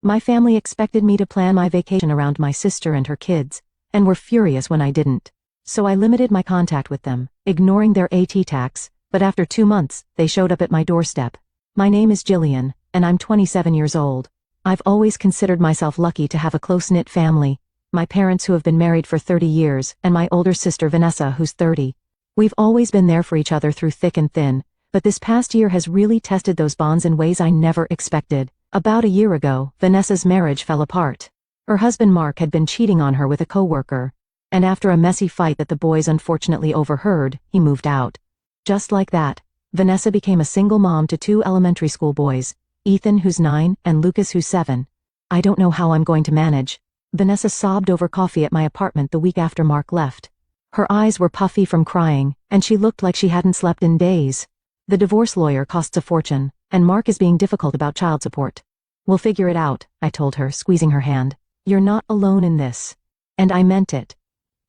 My family expected me to plan my vacation around my sister and her kids, and were furious when I didn't. So I limited my contact with them, ignoring their tax, but after 2 months, they showed up at my doorstep. My name is Jillian, and I'm 27 years old. I've always considered myself lucky to have a close-knit family, my parents who have been married for 30 years, and my older sister Vanessa who's 30. We've always been there for each other through thick and thin, but this past year has really tested those bonds in ways I never expected. About a year ago, Vanessa's marriage fell apart. Her husband Mark had been cheating on her with a coworker, and after a messy fight that the boys unfortunately overheard, he moved out. Just like that, Vanessa became a single mom to 2 elementary school boys, Ethan who's 9 and Lucas who's 7. I don't know how I'm going to manage. Vanessa sobbed over coffee at my apartment the week after Mark left. Her eyes were puffy from crying, and she looked like she hadn't slept in days. The divorce lawyer costs a fortune, and Mark is being difficult about child support. We'll figure it out, I told her, squeezing her hand. You're not alone in this. And I meant it.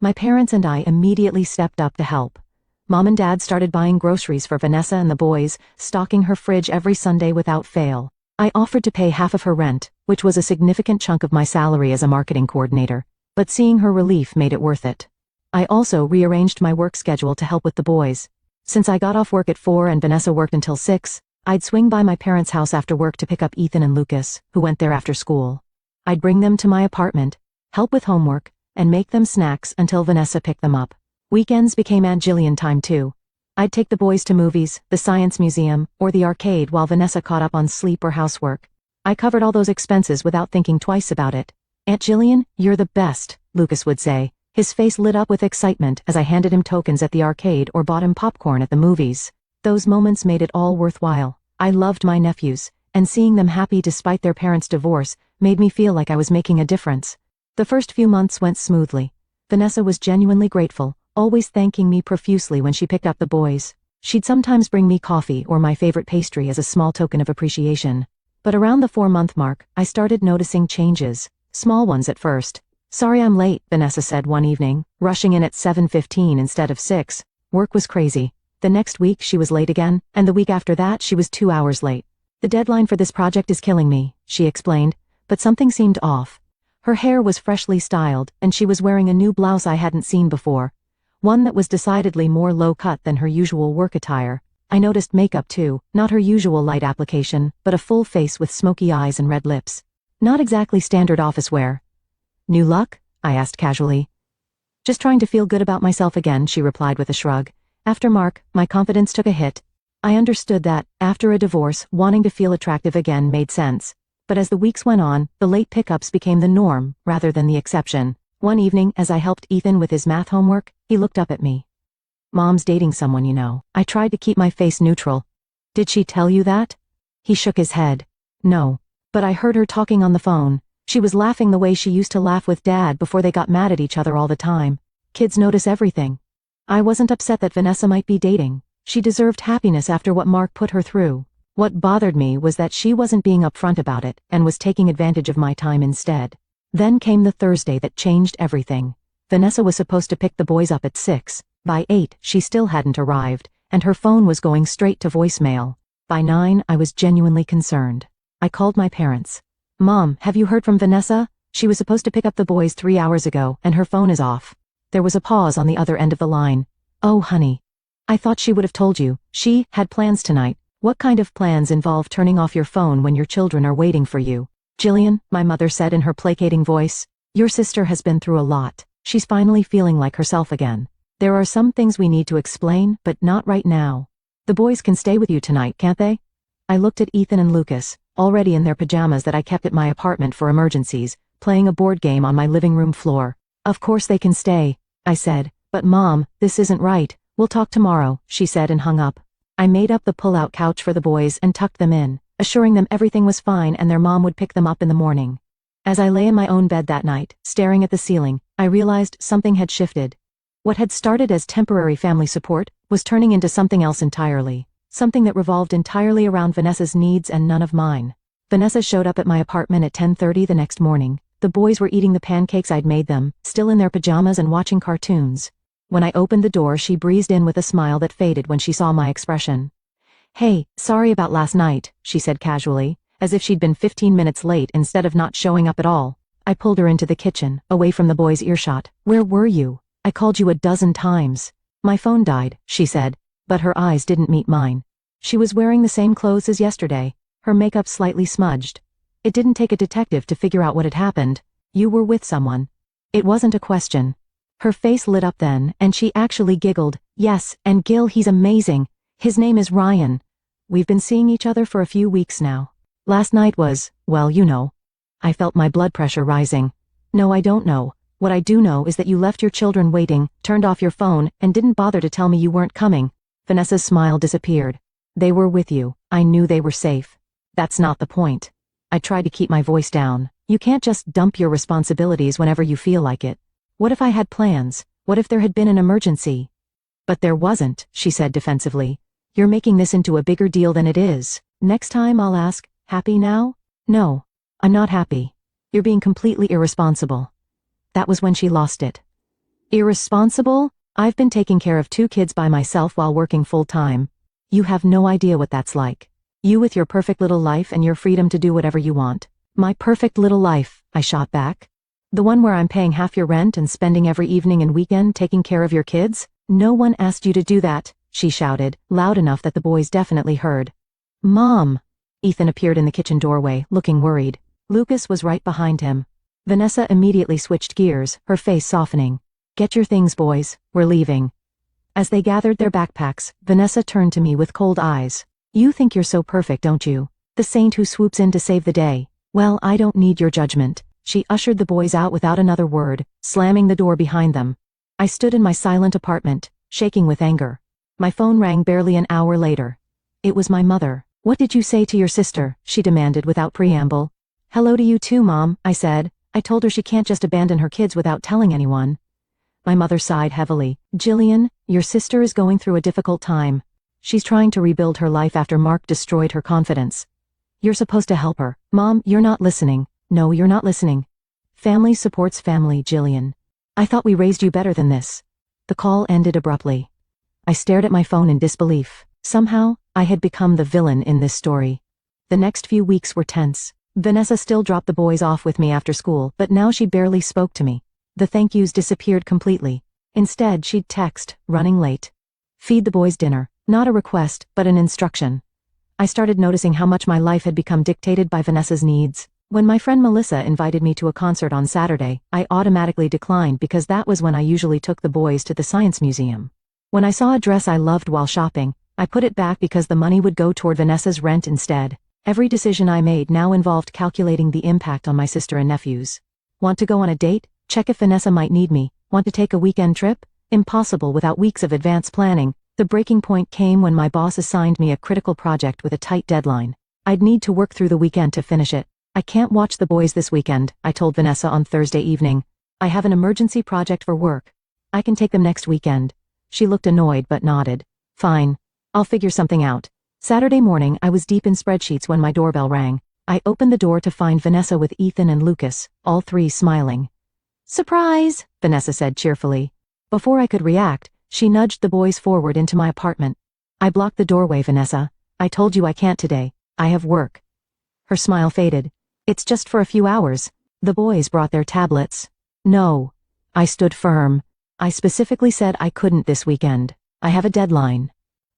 My parents and I immediately stepped up to help. Mom and Dad started buying groceries for Vanessa and the boys, stocking her fridge every Sunday without fail. I offered to pay half of her rent, which was a significant chunk of my salary as a marketing coordinator, but seeing her relief made it worth it. I also rearranged my work schedule to help with the boys. Since I got off work at 4 and Vanessa worked until 6, I'd swing by my parents' house after work to pick up Ethan and Lucas, who went there after school. I'd bring them to my apartment, help with homework, and make them snacks until Vanessa picked them up. Weekends became Aunt Jillian time too. I'd take the boys to movies, the science museum, or the arcade while Vanessa caught up on sleep or housework. I covered all those expenses without thinking twice about it. Aunt Jillian, you're the best, Lucas would say. His face lit up with excitement as I handed him tokens at the arcade or bought him popcorn at the movies. Those moments made it all worthwhile. I loved my nephews, and seeing them happy despite their parents' divorce made me feel like I was making a difference. The first few months went smoothly. Vanessa was genuinely grateful, always thanking me profusely when she picked up the boys. She'd sometimes bring me coffee or my favorite pastry as a small token of appreciation. But around the 4-month mark, I started noticing changes. Small ones at first. Sorry I'm late, Vanessa said one evening, rushing in at 7:15 instead of 6. Work was crazy. The next week she was late again, and the week after that she was 2 hours late. The deadline for this project is killing me, she explained, but something seemed off. Her hair was freshly styled, and she was wearing a new blouse I hadn't seen before. One that was decidedly more low-cut than her usual work attire. I noticed makeup too, not her usual light application, but a full face with smoky eyes and red lips. Not exactly standard office wear. New luck? I asked casually. Just trying to feel good about myself again, she replied with a shrug. After Mark, my confidence took a hit. I understood that, after a divorce, wanting to feel attractive again made sense. But as the weeks went on, the late pickups became the norm, rather than the exception. One evening, as I helped Ethan with his math homework, he looked up at me. Mom's dating someone, you know. I tried to keep my face neutral. Did she tell you that? He shook his head. No. But I heard her talking on the phone. She was laughing the way she used to laugh with Dad before they got mad at each other all the time. Kids notice everything. I wasn't upset that Vanessa might be dating. She deserved happiness after what Mark put her through. What bothered me was that she wasn't being upfront about it and was taking advantage of my time instead. Then came the Thursday that changed everything. Vanessa was supposed to pick the boys up at 6. By 8, she still hadn't arrived, and her phone was going straight to voicemail. By 9, I was genuinely concerned. I called my parents. Mom, have you heard from Vanessa? She was supposed to pick up the boys 3 hours ago, and her phone is off. There was a pause on the other end of the line. Oh, honey. I thought she would have told you. She had plans tonight. What kind of plans involve turning off your phone when your children are waiting for you? Jillian, my mother said in her placating voice, your sister has been through a lot. She's finally feeling like herself again. There are some things we need to explain, but not right now. The boys can stay with you tonight, can't they? I looked at Ethan and Lucas, already in their pajamas that I kept at my apartment for emergencies, playing a board game on my living room floor. Of course they can stay, I said, but Mom, this isn't right. We'll talk tomorrow, she said and hung up. I made up the pull-out couch for the boys and tucked them in, assuring them everything was fine and their mom would pick them up in the morning. As I lay in my own bed that night, staring at the ceiling, I realized something had shifted. What had started as temporary family support was turning into something else entirely. Something that revolved entirely around Vanessa's needs and none of mine. Vanessa showed up at my apartment at 10:30 the next morning. The boys were eating the pancakes I'd made them, still in their pajamas and watching cartoons. When I opened the door, she breezed in with a smile that faded when she saw my expression. Hey, sorry about last night, she said casually, as if she'd been 15 minutes late instead of not showing up at all. I pulled her into the kitchen, away from the boys' earshot. "Where were you? I called you a dozen times." "My phone died," she said, but her eyes didn't meet mine. She was wearing the same clothes as yesterday, her makeup slightly smudged. It didn't take a detective to figure out what had happened. "You were with someone." It wasn't a question. Her face lit up then, and she actually giggled. "Yes, and Gil, he's amazing. His name is Ryan. We've been seeing each other for a few weeks now. Last night was, well, you know." I felt my blood pressure rising. "No, I don't know. What I do know is that you left your children waiting, turned off your phone, and didn't bother to tell me you weren't coming." Vanessa's smile disappeared. "They were with you. I knew they were safe." "That's not the point." I tried to keep my voice down. "You can't just dump your responsibilities whenever you feel like it. What if I had plans? What if there had been an emergency?" "But there wasn't," she said defensively. "You're making this into a bigger deal than it is. Next time I'll ask, happy now?" "No, I'm not happy. You're being completely irresponsible." That was when she lost it. "Irresponsible? I've been taking care of 2 kids by myself while working full-time. You have no idea what that's like. You with your perfect little life and your freedom to do whatever you want." "My perfect little life," I shot back. "The one where I'm paying half your rent and spending every evening and weekend taking care of your kids? No one asked you to do that," she shouted, loud enough that the boys definitely heard. "Mom!" Ethan appeared in the kitchen doorway, looking worried. Lucas was right behind him. Vanessa immediately switched gears, her face softening. "Get your things, boys. We're leaving." As they gathered their backpacks, Vanessa turned to me with cold eyes. "You think you're so perfect, don't you? The saint who swoops in to save the day. Well, I don't need your judgment." She ushered the boys out without another word, slamming the door behind them. I stood in my silent apartment, shaking with anger. My phone rang barely an hour later. It was my mother. "What did you say to your sister?" she demanded without preamble. "Hello to you too, Mom," I said. I told her she can't just abandon her kids without telling anyone. My mother sighed heavily. "Jillian, your sister is going through a difficult time. She's trying to rebuild her life after Mark destroyed her confidence. You're supposed to help her." "Mom, you're not listening." "No, you're not listening. Family supports family, Jillian. I thought we raised you better than this." The call ended abruptly. I stared at my phone in disbelief. Somehow, I had become the villain in this story. The next few weeks were tense. Vanessa still dropped the boys off with me after school, but now she barely spoke to me. The thank yous disappeared completely. Instead, she'd text, "Running late. Feed the boys dinner." Not a request, but an instruction. I started noticing how much my life had become dictated by Vanessa's needs. When my friend Melissa invited me to a concert on Saturday, I automatically declined because that was when I usually took the boys to the science museum. When I saw a dress I loved while shopping, I put it back because the money would go toward Vanessa's rent instead. Every decision I made now involved calculating the impact on my sister and nephews. Want to go on a date? Check if Vanessa might need me. Want to take a weekend trip? Impossible without weeks of advance planning. The breaking point came when my boss assigned me a critical project with a tight deadline. I'd need to work through the weekend to finish it. "I can't watch the boys this weekend," I told Vanessa on Thursday evening. "I have an emergency project for work. I can take them next weekend." She looked annoyed but nodded. "Fine. I'll figure something out." Saturday morning, I was deep in spreadsheets when my doorbell rang. I opened the door to find Vanessa with Ethan and Lucas, all 3 smiling. "Surprise!" Vanessa said cheerfully. Before I could react, she nudged the boys forward into my apartment. "I blocked the doorway, Vanessa. I told you I can't today. I have work." Her smile faded. "It's just for a few hours." The boys brought their tablets. "No." I stood firm. "I specifically said I couldn't this weekend. I have a deadline."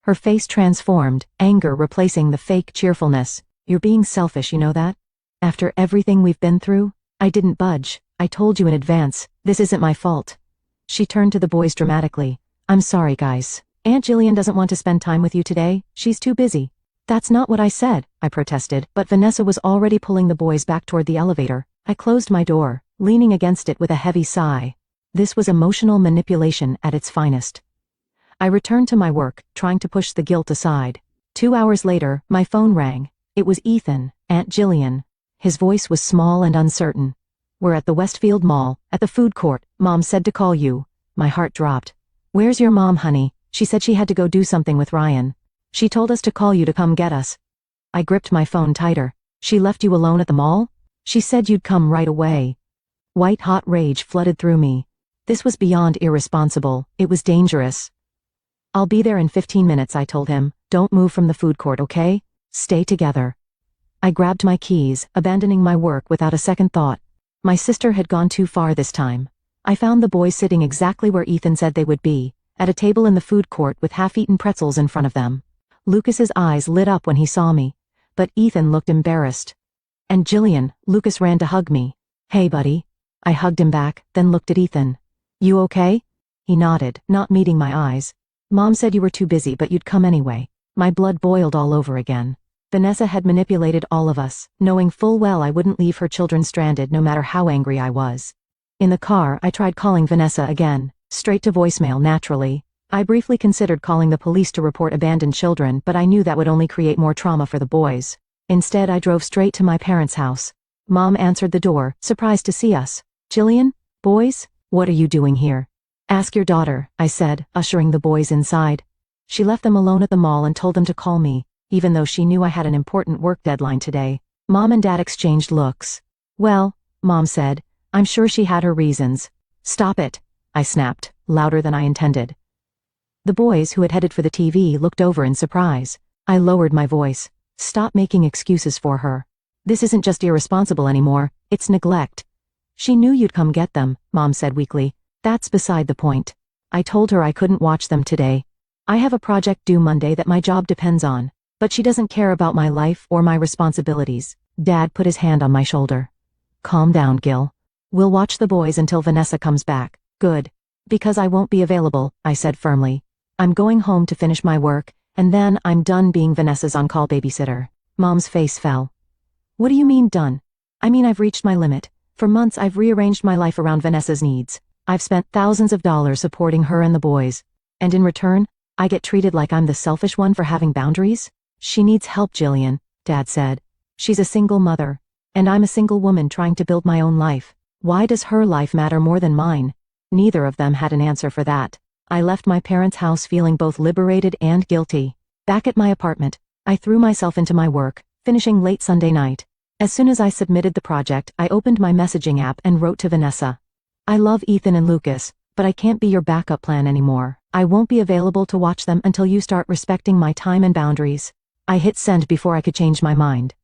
Her face transformed, anger replacing the fake cheerfulness. "You're being selfish, you know that? After everything we've been through?" I didn't budge. "I told you in advance. This isn't my fault." She turned to the boys dramatically. "I'm sorry, guys. Aunt Jillian doesn't want to spend time with you today. She's too busy." "That's not what I said," I protested, but Vanessa was already pulling the boys back toward the elevator. I closed my door, leaning against it with a heavy sigh. This was emotional manipulation at its finest. I returned to my work, trying to push the guilt aside. 2 hours later, my phone rang. It was Ethan, Aunt Jillian. His voice was small and uncertain. "We're at the Westfield Mall, at the food court. Mom said to call you." My heart dropped. "Where's your mom, honey? She said she had to go do something with Ryan. She told us to call you to come get us." I gripped my phone tighter. "She left you alone at the mall?" "She said you'd come right away." White-hot rage flooded through me. This was beyond irresponsible. It was dangerous. "I'll be there in 15 minutes, I told him. "Don't move from the food court, okay? Stay together." I grabbed my keys, abandoning my work without a second thought. My sister had gone too far this time. I found the boys sitting exactly where Ethan said they would be, at a table in the food court with half-eaten pretzels in front of them. Lucas's eyes lit up when he saw me, but Ethan looked embarrassed. And Jillian, Lucas ran to hug me. "Hey buddy." I hugged him back, then looked at Ethan. "You okay?" He nodded, not meeting my eyes. "Mom said you were too busy but you'd come anyway." My blood boiled all over again. Vanessa had manipulated all of us, knowing full well I wouldn't leave her children stranded no matter how angry I was. In the car, I tried calling Vanessa again, straight to voicemail naturally. I briefly considered calling the police to report abandoned children, but I knew that would only create more trauma for the boys. Instead, I drove straight to my parents' house. Mom answered the door, surprised to see us. "Jillian? Boys? What are you doing here?" "Ask your daughter," I said, ushering the boys inside. She left them alone at the mall and told them to call me, even though she knew I had an important work deadline today. Mom and Dad exchanged looks. "Well," Mom said, "I'm sure she had her reasons." "Stop it," I snapped, louder than I intended. The boys, who had headed for the TV, looked over in surprise. I lowered my voice. "Stop making excuses for her. This isn't just irresponsible anymore, it's neglect." "She knew you'd come get them," Mom said weakly. "That's beside the point. I told her I couldn't watch them today. I have a project due Monday that my job depends on, but she doesn't care about my life or my responsibilities." Dad put his hand on my shoulder. "Calm down, Gil. We'll watch the boys until Vanessa comes back." "Good. Because I won't be available," I said firmly. "I'm going home to finish my work, and then I'm done being Vanessa's on-call babysitter." Mom's face fell. "What do you mean done?" "I mean I've reached my limit. For months I've rearranged my life around Vanessa's needs. I've spent thousands of dollars supporting her and the boys. And in return, I get treated like I'm the selfish one for having boundaries?" "She needs help, Jillian," Dad said. "She's a single mother. And I'm a single woman trying to build my own life. Why does her life matter more than mine?" Neither of them had an answer for that. I left my parents' house feeling both liberated and guilty. Back at my apartment, I threw myself into my work, finishing late Sunday night. As soon as I submitted the project, I opened my messaging app and wrote to Vanessa. "I love Ethan and Lucas, but I can't be your backup plan anymore. I won't be available to watch them until you start respecting my time and boundaries." I hit send before I could change my mind.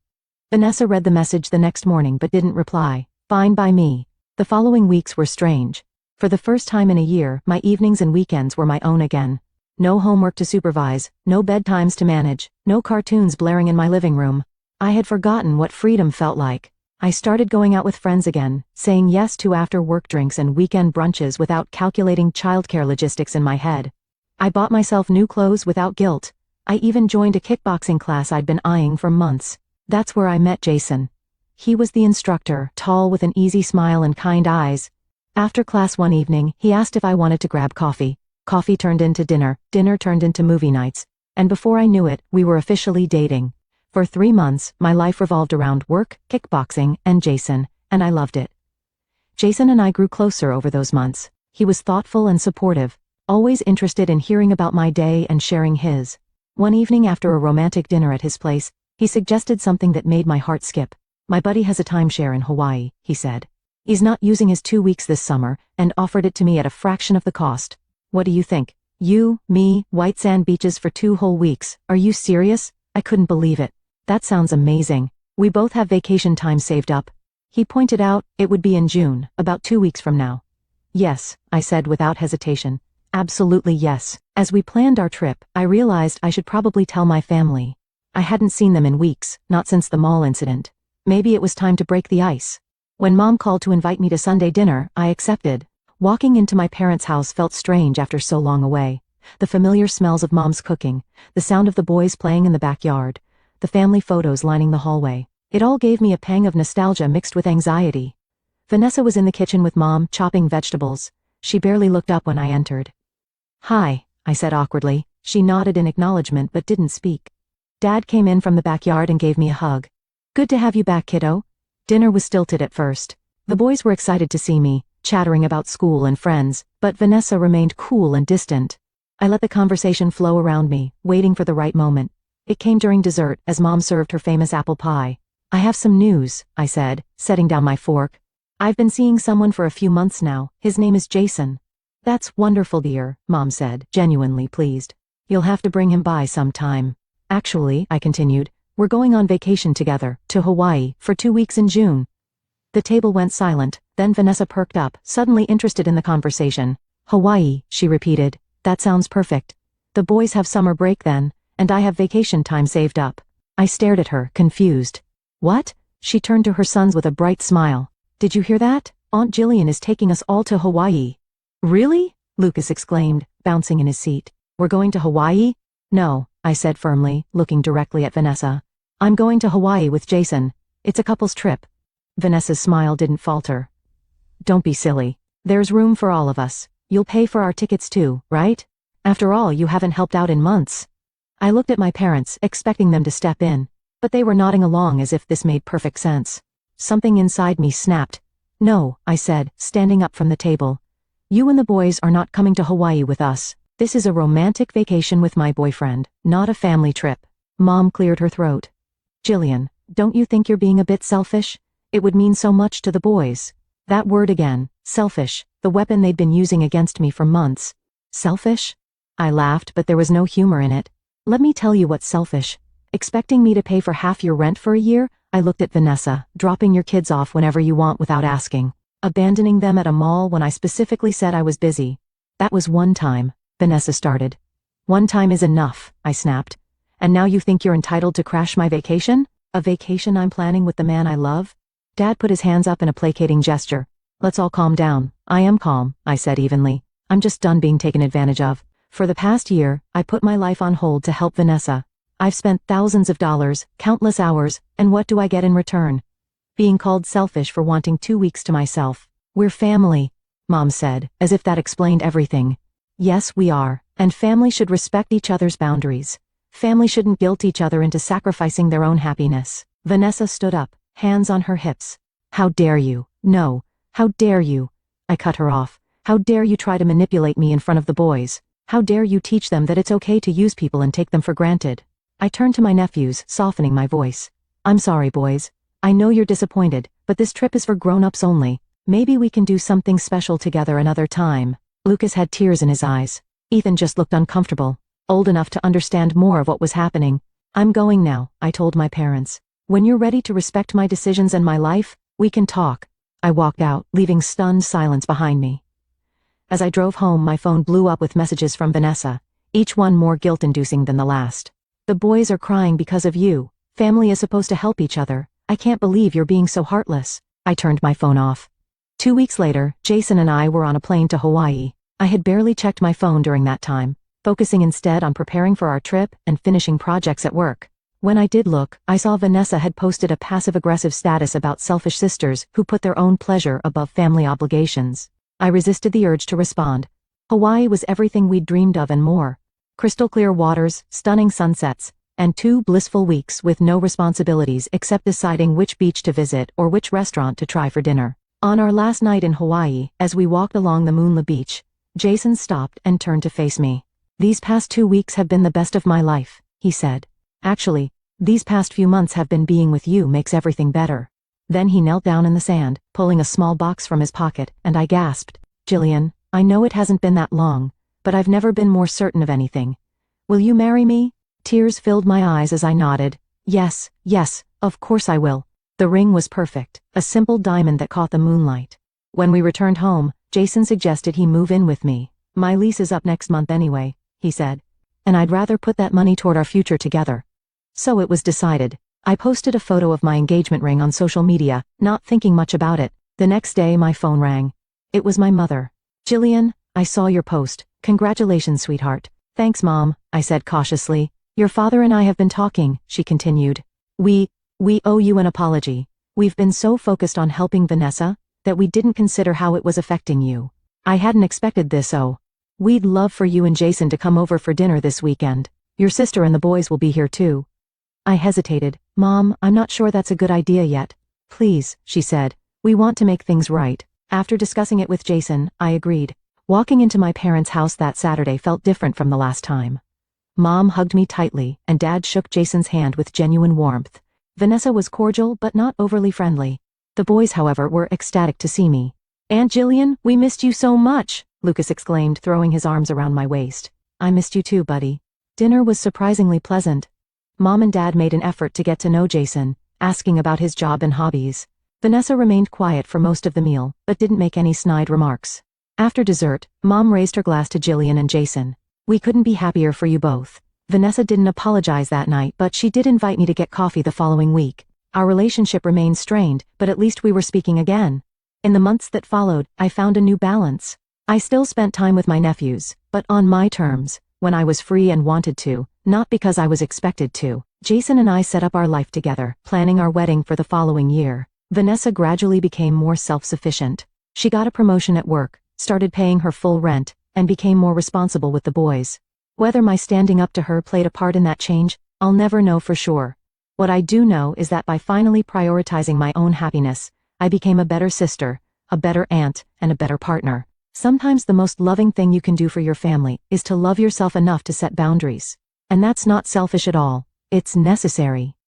Vanessa read the message the next morning but didn't reply. Fine by me. The following weeks were strange. For the first time in a year, my evenings and weekends were my own again. No homework to supervise, no bedtimes to manage, no cartoons blaring in my living room. I had forgotten what freedom felt like. I started going out with friends again, saying yes to after-work drinks and weekend brunches without calculating childcare logistics in my head. I bought myself new clothes without guilt. I even joined a kickboxing class I'd been eyeing for months. That's where I met Jason. He was the instructor, tall with an easy smile and kind eyes. After class one evening, he asked if I wanted to grab coffee. Coffee turned into dinner, dinner turned into movie nights, and before I knew it, we were officially dating. For 3 months, my life revolved around work, kickboxing, and Jason, and I loved it. Jason and I grew closer over those months. He was thoughtful and supportive, always interested in hearing about my day and sharing his. One evening after a romantic dinner at his place, he suggested something that made my heart skip. "My buddy has a timeshare in Hawaii," he said. "He's not using his 2 weeks this summer and offered it to me at a fraction of the cost. What do you think? You, me, white sand beaches for 2 whole weeks. Are you serious?" I couldn't believe it. "That sounds amazing. We both have vacation time saved up." He pointed out it would be in June, about 2 weeks from now. "Yes," I said without hesitation. "Absolutely yes." As we planned our trip, I realized I should probably tell my family. I hadn't seen them in weeks, not since the mall incident. Maybe it was time to break the ice. When Mom called to invite me to Sunday dinner, I accepted. Walking into my parents' house felt strange after so long away. The familiar smells of Mom's cooking, the sound of the boys playing in the backyard, the family photos lining the hallway. It all gave me a pang of nostalgia mixed with anxiety. Vanessa was in the kitchen with Mom, chopping vegetables. She barely looked up when I entered. "Hi," I said awkwardly. She nodded in acknowledgement but didn't speak. Dad came in from the backyard and gave me a hug. "Good to have you back, kiddo." Dinner was stilted at first. The boys were excited to see me, chattering about school and friends, but Vanessa remained cool and distant. I let the conversation flow around me, waiting for the right moment. It came during dessert, as Mom served her famous apple pie. "I have some news," I said, setting down my fork. "I've been seeing someone for a few months now. His name is Jason." "That's wonderful, dear," Mom said, genuinely pleased. "You'll have to bring him by sometime." "Actually," I continued, We're going on vacation together, to Hawaii, for 2 weeks in June. The table went silent, then Vanessa perked up, suddenly interested in the conversation. Hawaii, she repeated. That sounds perfect. The boys have summer break then, and I have vacation time saved up. I stared at her, confused. What? She turned to her sons with a bright smile. Did you hear that? Aunt Jillian is taking us all to Hawaii. Really? Lucas exclaimed, bouncing in his seat. We're going to Hawaii? No, I said firmly, looking directly at Vanessa. I'm going to Hawaii with Jason. It's a couple's trip. Vanessa's smile didn't falter. Don't be silly. There's room for all of us. You'll pay for our tickets too, right? After all, you haven't helped out in months. I looked at my parents, expecting them to step in, but they were nodding along as if this made perfect sense. Something inside me snapped. No, I said, standing up from the table. You and the boys are not coming to Hawaii with us. This is a romantic vacation with my boyfriend, not a family trip. Mom cleared her throat. Jillian, don't you think you're being a bit selfish? It would mean so much to the boys. That word again, selfish, the weapon they'd been using against me for months. Selfish? I laughed, but there was no humor in it. Let me tell you what's selfish. Expecting me to pay for half your rent for a year? I looked at Vanessa, dropping your kids off whenever you want without asking. Abandoning them at a mall when I specifically said I was busy. That was one time, Vanessa started. One time is enough, I snapped. And now you think you're entitled to crash my vacation? A vacation I'm planning with the man I love? Dad put his hands up in a placating gesture. Let's all calm down. I am calm, I said evenly. I'm just done being taken advantage of. For the past year, I put my life on hold to help Vanessa. I've spent thousands of dollars, countless hours, and what do I get in return? Being called selfish for wanting 2 weeks to myself. We're family, Mom said, as if that explained everything. Yes, we are, and family should respect each other's boundaries. Family shouldn't guilt each other into sacrificing their own happiness. Vanessa stood up, hands on her hips. How dare you? No. How dare you? I cut her off. How dare you try to manipulate me in front of the boys? How dare you teach them that it's okay to use people and take them for granted? I turned to my nephews, softening my voice. I'm sorry, boys. I know you're disappointed, but this trip is for grown-ups only. Maybe we can do something special together another time. Lucas had tears in his eyes. Ethan just looked uncomfortable, old enough to understand more of what was happening. I'm going now, I told my parents. When you're ready to respect my decisions and my life, we can talk. I walked out, leaving stunned silence behind me. As I drove home, my phone blew up with messages from Vanessa, each one more guilt-inducing than the last. The boys are crying because of you. Family is supposed to help each other. I can't believe you're being so heartless. I turned my phone off. 2 weeks later, Jason and I were on a plane to Hawaii. I had barely checked my phone during that time, focusing instead on preparing for our trip and finishing projects at work. When I did look, I saw Vanessa had posted a passive-aggressive status about selfish sisters who put their own pleasure above family obligations. I resisted the urge to respond. Hawaii was everything we'd dreamed of and more. Crystal-clear waters, stunning sunsets, and 2 blissful weeks with no responsibilities except deciding which beach to visit or which restaurant to try for dinner. On our last night in Hawaii, as we walked along the moonlit beach, Jason stopped and turned to face me. These past 2 weeks have been the best of my life, he said. Actually, these past few months have been being with you makes everything better. Then he knelt down in the sand, pulling a small box from his pocket, and I gasped. Jillian, I know it hasn't been that long, but I've never been more certain of anything. Will you marry me? Tears filled my eyes as I nodded. Yes, yes, of course I will. The ring was perfect, a simple diamond that caught the moonlight. When we returned home, Jason suggested he move in with me. My lease is up next month anyway, he said. And I'd rather put that money toward our future together. So it was decided. I posted a photo of my engagement ring on social media, not thinking much about it. The next day my phone rang. It was my mother. Jillian, I saw your post. Congratulations, sweetheart. Thanks, Mom, I said cautiously. Your father and I have been talking, she continued. We owe you an apology. We've been so focused on helping Vanessa, that we didn't consider how it was affecting you. I hadn't expected this, so. We'd love for you and Jason to come over for dinner this weekend. Your sister and the boys will be here too. I hesitated. Mom, I'm not sure that's a good idea yet. Please, she said. We want to make things right. After discussing it with Jason, I agreed. Walking into my parents' house that Saturday felt different from the last time. Mom hugged me tightly, and Dad shook Jason's hand with genuine warmth. Vanessa was cordial but not overly friendly. The boys, however, were ecstatic to see me. Aunt Jillian, we missed you so much, Lucas exclaimed, throwing his arms around my waist. I missed you too, buddy. Dinner was surprisingly pleasant. Mom and Dad made an effort to get to know Jason, asking about his job and hobbies. Vanessa remained quiet for most of the meal, but didn't make any snide remarks. After dessert, Mom raised her glass to Jillian and Jason. "We couldn't be happier for you both." Vanessa didn't apologize that night, but she did invite me to get coffee the following week. Our relationship remained strained, but at least we were speaking again. In the months that followed, I found a new balance. I still spent time with my nephews, but on my terms, when I was free and wanted to, not because I was expected to. Jason and I set up our life together, planning our wedding for the following year. Vanessa gradually became more self-sufficient. She got a promotion at work, started paying her full rent, and became more responsible with the boys. Whether my standing up to her played a part in that change, I'll never know for sure. What I do know is that by finally prioritizing my own happiness, I became a better sister, a better aunt, and a better partner. Sometimes the most loving thing you can do for your family is to love yourself enough to set boundaries. And that's not selfish at all, it's necessary.